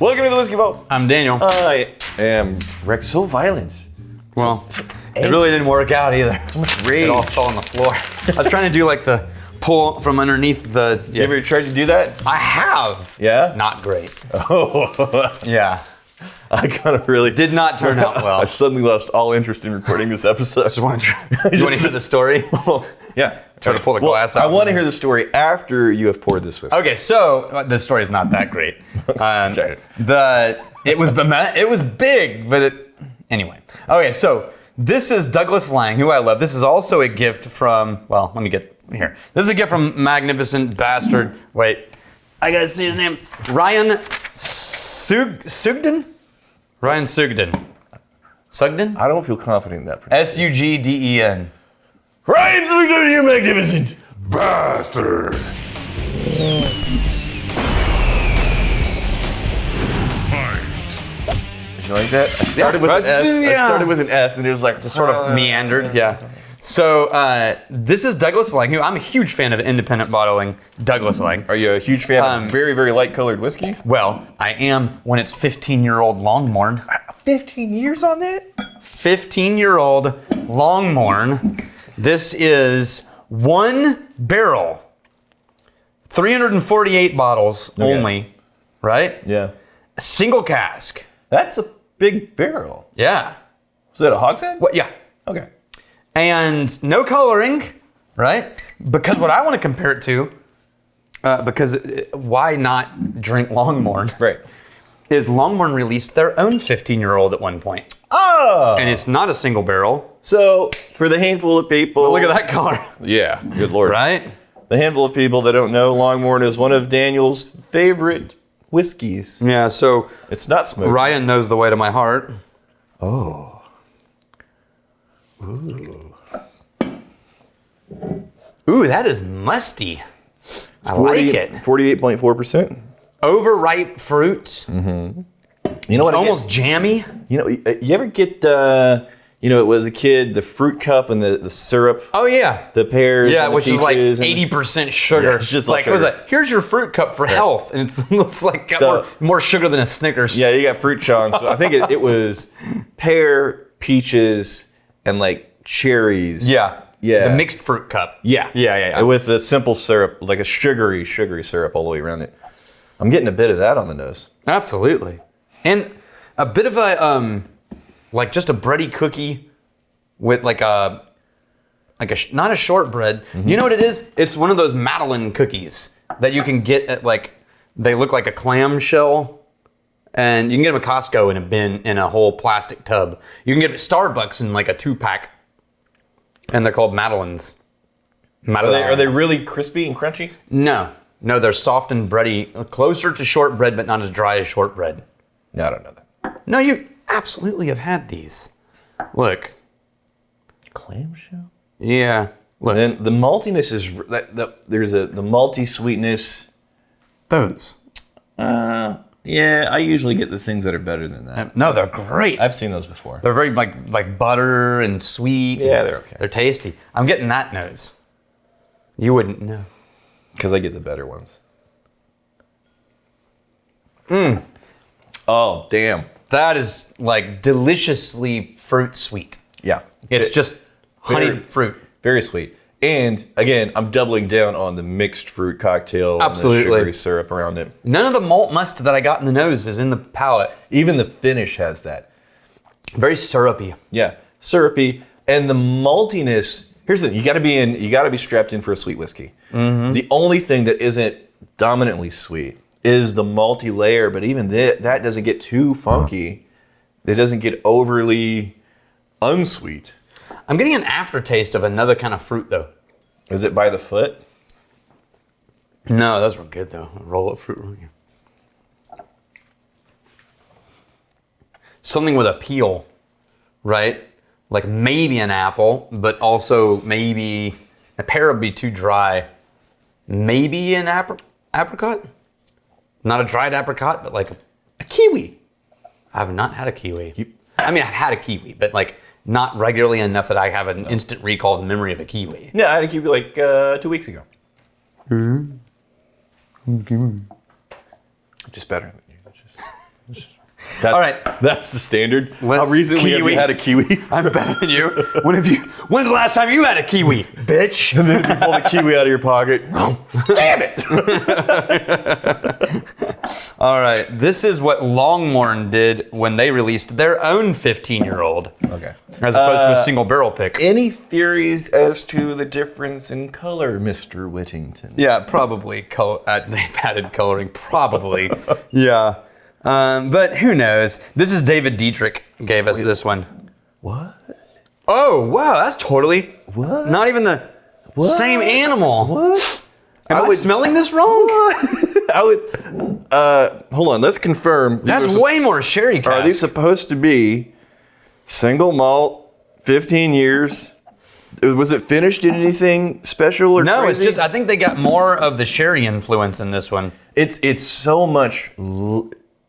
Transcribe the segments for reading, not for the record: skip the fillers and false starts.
Welcome to the Whiskey Vault. I'm Daniel. I am Rex. So violent. Well, it really didn't work out either. So much rage. It all fell on the floor. I was trying to do like the pull from underneath the. You ever tried to do that? I have. Yeah? Not great. Oh. Yeah. I kind of really Did not turn out well. I suddenly lost all interest in recording this episode. Just want to. You want to hear the story? Yeah. Try to pull the glass out. I want to hear the story after you have poured this whiskey. Okay, so the story is not that great. Okay. It was big, but anyway. Okay, so this is Douglas Lang, who I love. This is also a gift from. Well, let me get here. This is a gift from Magnificent Bastard. Wait, I gotta see his name. Ryan Sugden. Ryan Sugden. Sugden. I don't feel confident in that. Sugden. Ryan Sugden, you magnificent bastard. Did you like that? I started with an S. I started with an S, and it was like Just sort of meandered, yeah. So this is Douglas Lang, who I'm a huge fan of independent bottling. Douglas Lang. Are you a huge fan of very, very light colored whiskey? Well, I am when it's 15-year-old Longmorn. 15 years on that? 15-year-old Longmorn. This is one barrel, 348 bottles only, right? Yeah. A single cask. That's a big barrel. Yeah. Was that a hogshead? What? Yeah. Okay. And no coloring, right? Because what I want to compare it to, why not drink Longmorn? Right. Is Longmorn released their own 15-year-old at one point. Oh! And it's not a single barrel. So, for the handful of people... Look at that color. Yeah, good lord. Right? The handful of people that don't know, Longmorn is one of Daniel's favorite whiskeys. Yeah, so It's not smoky. Ryan knows the way to my heart. Oh. Ooh, that is musty. I like it. 48.4%. Overripe fruit. You know what? Almost jammy. You know, you ever get, it was a kid, the fruit cup and the syrup, Oh, yeah. the pears, Yeah, and the which is like peaches and- 80% sugar. Yeah, it's just like what was sugar. that? Here's your fruit cup for health. And it's like got So- more sugar than a Snickers. Yeah, you got fruit chunks. So I think it was pear, peaches, and like cherries. Yeah. Yeah. The mixed fruit cup. Yeah. Yeah. And with the simple syrup, like a sugary syrup all the way around it. I'm getting a bit of that on the nose. Absolutely. And a bit of a, like just a bready cookie with like not a shortbread. You know what it is? It's one of those Madeline cookies that you can get at they look like a clam shell. And you can get them at Costco in a bin in a whole plastic tub. You can get them at Starbucks in like a 2-pack. And they're called Madelines. Are they really crispy and crunchy? No, they're soft and bready, closer to shortbread, but not as dry as shortbread. No, I don't know that. No, you absolutely have had these. Look. Clamshell? Yeah. Look. And then the maltiness is there's the malty sweetness. Those. Yeah, I usually get the things that are better than that. No, they're great. I've seen those before. They're very like butter and sweet. Yeah, they're okay. They're tasty. I'm getting that nose. You wouldn't know. Because I get the better ones. Oh, damn. That is like deliciously fruit sweet. Yeah. It's just honeyed fruit. Very sweet. And again, I'm doubling down on the mixed fruit cocktail Absolutely. and the sugary syrup around it. None of the malt must that I got in the nose is in the palate. Even the finish has that. Very syrupy. Yeah. Syrupy. And the maltiness. Here's the thing, you gotta be strapped in for a sweet whiskey. The only thing that isn't dominantly sweet is the malty layer, but even that doesn't get too funky. It doesn't get overly unsweet. I'm getting an aftertaste of another kind of fruit though. Is it by the foot? No, those were good though. Roll up fruit. Something with a peel, right? Like maybe an apple, but also maybe a pear would be too dry. Maybe an apricot? Not a dried apricot, but like a kiwi. I have not had a kiwi. I mean, I've had a kiwi, but like not regularly enough that I have an instant recall of the memory of a kiwi. Yeah, I had a kiwi like 2 weeks ago. Mm-hmm. Just better than you. That's, All right. That's the standard. How Let's recently have kiwi. you had a kiwi? I'm better than you. When's the last time you had a kiwi, bitch? And then if you pull the kiwi out of your pocket, oh, damn it! All right. This is what Longmorn did when they released their own 15-year-old. Okay. As opposed to a single barrel pick. Any theories as to the difference in color, Mr. Whittington? Yeah, probably. They've added coloring. Probably. Yeah. But who knows? This is David Dietrich gave us this one. What? Oh, wow. That's totally What? not even the same animal. What? Am I smelling this wrong? I was. Hold on. Let's confirm. That's way more sherry cask. Are these supposed to be single malt, 15 years? Was it finished in anything special or No, crazy? it's just I think they got more of the sherry influence in this one. It's so much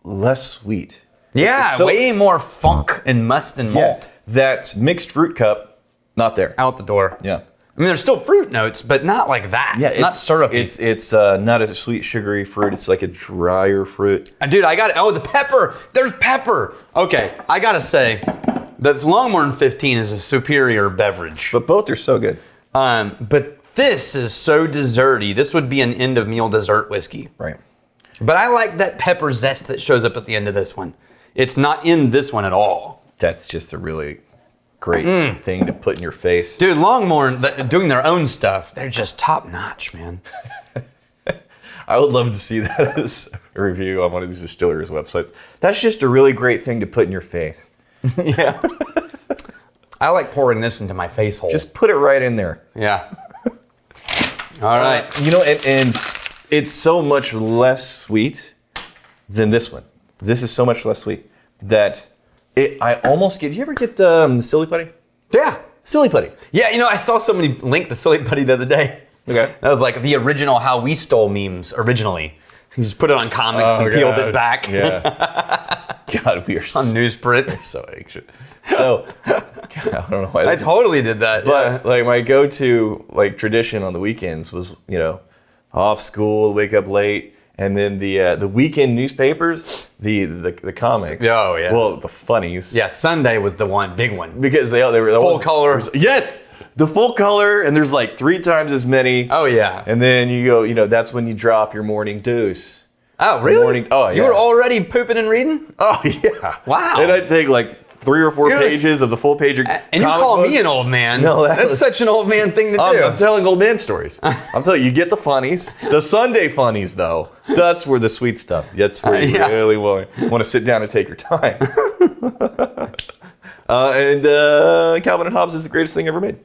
less sweet. Yeah, So- way more funk and must and malt That mixed fruit cup, not there. out the door. Yeah. I mean, there's still fruit notes, but not like that. Yeah, it's not syrupy. It's not a sweet, sugary fruit. It's like a drier fruit. Dude, I got it. Oh, the pepper. There's pepper. Okay, I gotta say, the Longmorn 15 is a superior beverage. But both are so good. But this is so desserty. This would be an end of meal dessert whiskey. Right. But I like that pepper zest that shows up at the end of this one. It's not in this one at all. That's just a really great thing to put in your face. Dude, Longmorn, doing their own stuff, they're just top notch, man. I would love to see that as a review on one of these distillers' websites. That's just a really great thing to put in your face. Yeah. I like pouring this into my face hole. Just put it right in there. yeah. All right. You know, and it's so much less sweet than this one. This is so much less sweet that I almost get. You ever get the Silly Putty? Yeah. Silly Putty. Yeah, you know, I saw somebody link the Silly Putty the other day. Okay. That was like the original How We Stole memes originally. You just put it on comics and peeled it back. Yeah. God, we are On newsprint. so anxious. So, God, I don't know why. I This is, totally did that. but like my go-to like tradition on the weekends was off school, wake up late, and then the weekend newspapers, the comics. Oh, yeah. Well, the funnies. Yeah, Sunday was the big one. Because they were Full color. Yes, the full color, and there's like 3 times as many. Oh, yeah. And then you go, that's when you drop your morning dose. Oh, really? morning- oh, You yeah. were already pooping and reading? Oh yeah. Wow. And I'd take like 3 or 4 You're like- pages of the full pager. And you call me an old man. No, that's such an old man thing to do. I'm telling old man stories. I'm telling you, you get the funnies. The Sunday funnies, though, that's where the sweet stuff. That's where you Yeah. really want to sit down and take your time. And Calvin and Hobbes is the greatest thing ever made.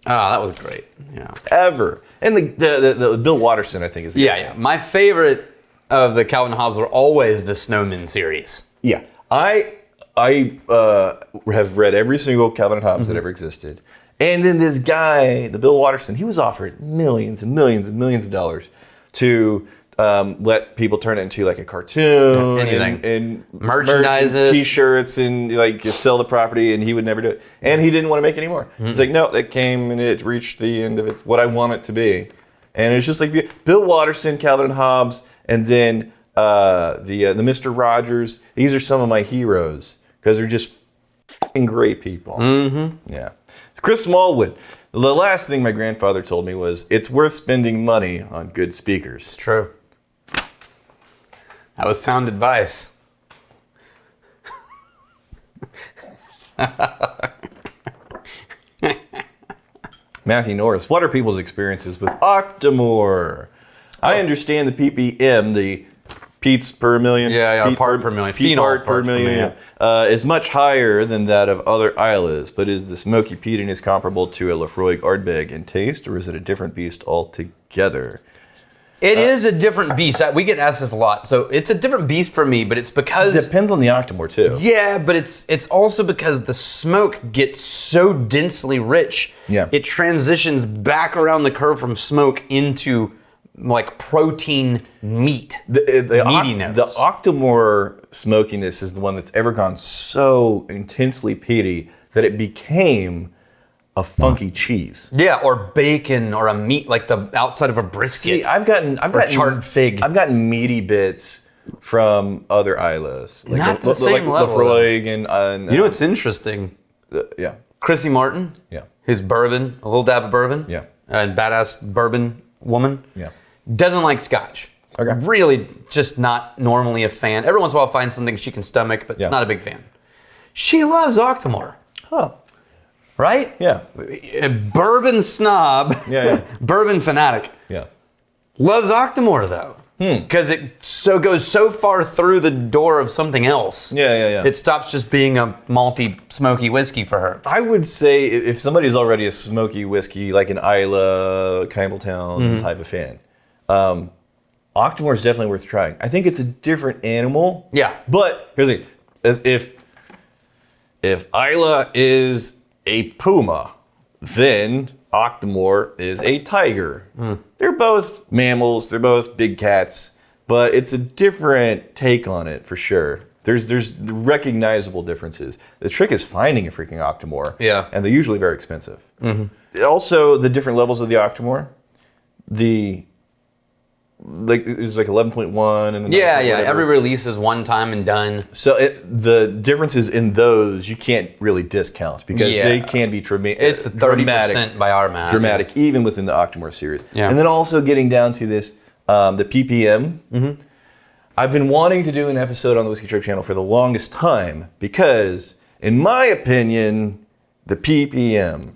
Oh, that was great. Yeah. Ever. And the Bill Watterson, I think, is the Yeah, yeah. My favorite of the Calvin Hobbes were always the Snowman series. Yeah, I have read every single Calvin and Hobbes that ever existed, and then this guy, the Bill Watterson, he was offered millions and millions and millions of dollars to let people turn it into like a cartoon, Anything. and Merchandise merch and it. T-shirts, and like just sell the property, and he would never do it, and he didn't want to make any more. He's like, no, that came and it reached the end of it, what I want it to be, and it's just like Bill Watterson, Calvin and Hobbes. And then the Mr. Rogers. These are some of my heroes because they're just f***ing great people. Mm-hmm. Yeah. Chris Smallwood. The last thing my grandfather told me was it's worth spending money on good speakers. True. That was sound advice. Matthew Norris. What are people's experiences with Octomore? I understand the ppm, the Peats per million. Yeah, Peat part per million. Peat Phenol part per parts per million. Is much higher than that of other Islas, but is the smoky peatiness comparable to a Lafroig Ardbeg in taste, or is it a different beast altogether? It is a different beast. We get asked this a lot. So it's a different beast for me, but it's because... Depends on the Octomore too. Yeah, but it's also because the smoke gets so densely rich. Yeah. It transitions back around the curve from smoke into like protein meat. Meaty notes. The Octomore smokiness is the one that's ever gone so intensely peaty that it became a funky cheese. Yeah, or bacon or a meat like the outside of a brisket. See, I've gotten charred fig. I've gotten meaty bits from other Islas. Like Not the same level, Lafroig and You know what's interesting? yeah, Chrissy Martin, yeah, his bourbon, a little dab of bourbon, Yeah. and badass bourbon woman, yeah. doesn't like scotch. Okay. Really, just not normally a fan. Every once in a while, finds something she can stomach, but Yeah. not a big fan. She loves Octomore, Huh. right? Yeah. A bourbon snob, Yeah. bourbon fanatic, Yeah. loves Octomore though, because it goes so far through the door of something else. Yeah. It stops just being a malty, smoky whiskey for her. I would say if somebody's already a smoky whiskey, like an Isla, Campbelltown type of fan, Octomore is definitely worth trying. I think it's a different animal. Yeah. But here's the thing: as if Isla is a puma, then Octomore is a tiger. They're both mammals. They're both big cats, but it's a different take on it for sure. There's recognizable differences. The trick is finding a freaking Octomore. Yeah. And they're usually very expensive. Also, the different levels of the Octomore. It's like 11.1 and then Yeah. whatever. Every release is one time and done. So the differences in those you can't really discount because Yeah. they can be It's 30% by our math. dramatic even within the Octomore series. Yeah. And then also getting down to this, the PPM. I've been wanting to do an episode on the Whiskey Trip channel for the longest time because, in my opinion, the PPM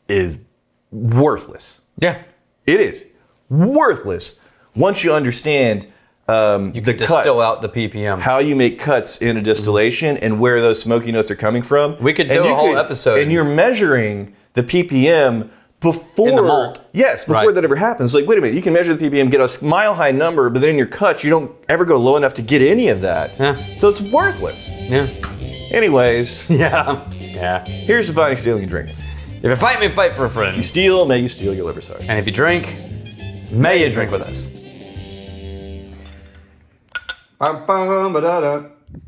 is worthless. Yeah. It is worthless once you understand You the can cuts, distill out the PPM. how you make cuts in a distillation and where those smoky notes are coming from. We could And do a you whole episode. And you're measuring the PPM before In the malt. Yes, before Right. that ever happens. Like, wait a minute, you can measure the PPM, get a mile high number, but then in your cuts, you don't ever go low enough to get any of that. Yeah. So it's worthless. Yeah. Anyways, Yeah. Yeah. here's the finest stealing you drink. If you fight me, fight for a friend. You steal, may you steal your liver sorry. And if you drink, may you drink with us.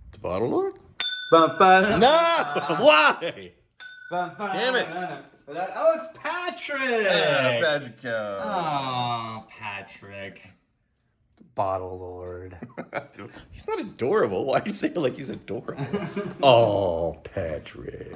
It's bottle Lord? No! Why? Damn it. Oh, it's Patrick! Patrick. Oh, Patrick. Bottle Lord. He's not adorable. Why do you say it like he's adorable? Oh, Patrick.